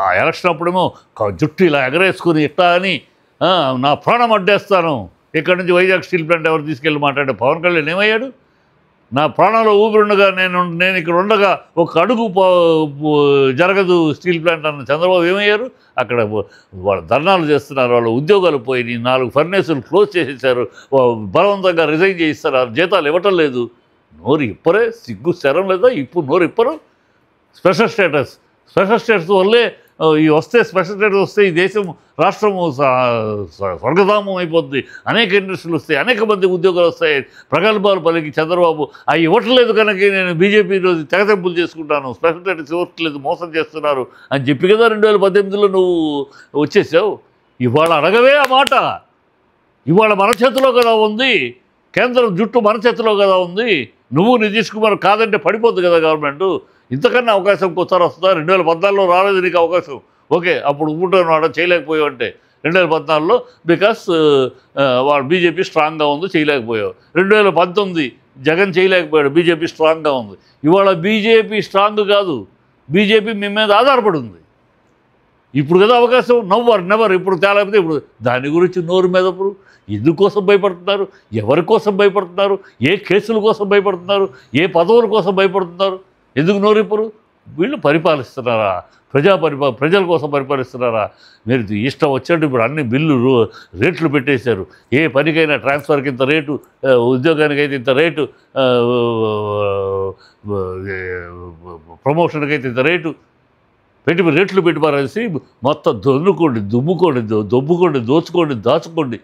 ఆ ఎలక్షన్ అప్పుడేమో జుట్టు ఇలా ఎగరేసుకుని ఇట్టా అని నా ప్రాణం అడ్డేస్తాను, ఇక్కడి నుంచి వైజాగ్ స్టీల్ ప్లాంట్ ఎవరు తీసుకెళ్ళి మాట్లాడే పవన్ కళ్యాణ్ ఏమయ్యాడు? నా ప్రాణంలో ఊపిరుండగా నేను ఇక్కడ ఉండగా ఒక అడుగు జరగదు స్టీల్ ప్లాంట్ అన్న చంద్రబాబు ఏమయ్యారు? అక్కడ వాళ్ళు ధర్నాలు చేస్తున్నారు, వాళ్ళ ఉద్యోగాలు పోయి 4 ఫర్నేసులు క్లోజ్ చేసేసారు, బలవంతంగా రిజైన్ చేయిస్తారు, జీతాలు ఇవ్వటం లేదు. నోరు ఇప్పరే, సిగ్గు శరం లేదా? ఇప్పుడు నోరు ఇప్పరు. స్పెషల్ స్టేటస్ వల్లే ఈ వస్తే స్పెషల్ స్టేటస్ వస్తే ఈ దేశం రాష్ట్రము స్వర్గధామం అయిపోద్ది, అనేక ఇండస్ట్రీలు వస్తాయి, అనేక మంది ఉద్యోగాలు వస్తాయి. ప్రగల్భాలు పలికి చంద్రబాబు అవి ఇవ్వట్లేదు కనుక నేను బీజేపీ రోజు తెగతెంపులు చేసుకుంటాను, స్పెషల్ స్టేటస్ ఇవ్వట్లేదు, మోసం చేస్తున్నారు అని చెప్పి కదా 2018లో నువ్వు వచ్చేసావు. ఇవాళ అడగవే ఆ మాట. ఇవాళ మన చేతిలో కదా ఉంది, కేంద్రం జుట్టు మన చేతిలో కదా ఉంది. నువ్వు నితీష్ కుమార్ కాదంటే పడిపోద్ది కదా గవర్నమెంట్. ఇంతకన్నా అవకాశం కొత్తసారి వస్తుందా? 2014లో రాలేదు నీకు అవకాశం, ఓకే, అప్పుడు ఊటనాడ చేయలేకపోయావు అంటే 2014లో బికాస్ వాడు బీజేపీ స్ట్రాంగ్గా ఉంది చేయలేకపోయావు. 2019 జగన్ చేయలేకపోయాడు, బీజేపీ స్ట్రాంగ్గా ఉంది. ఇవాళ బీజేపీ స్ట్రాంగ్ కాదు, బీజేపీ మీ మీద ఆధారపడి ఉంది. ఇప్పుడు కదా అవకాశం, నెవర్ ఇప్పుడు తేలేకపోతే ఇప్పుడు దాని గురించి నోరు మెదపరు. ఎందుకోసం భయపడుతున్నారు? ఎవరి కోసం భయపడుతున్నారు? ఏ కేసుల కోసం భయపడుతున్నారు? ఏ పదవుల కోసం భయపడుతున్నారు? ఎందుకు నోరిప్పరు? వీళ్ళు పరిపాలిస్తున్నారా? ప్రజల కోసం పరిపాలిస్తున్నారా? మీరు ఇష్టం వచ్చినట్టు ఇప్పుడు అన్ని బిల్లు రేట్లు పెట్టేశారు. ఏ పనికైనా ట్రాన్స్ఫర్కి ఇంత రేటు, ఉద్యోగానికైతే ఇంత రేటు, ప్రమోషన్కి అయితే ఇంత రేటు రేట్లు పెట్టి పారేసి మొత్తం దుమ్ముకోండి, దొబ్బుకోండి, దోచుకోండి, దాచుకోండి.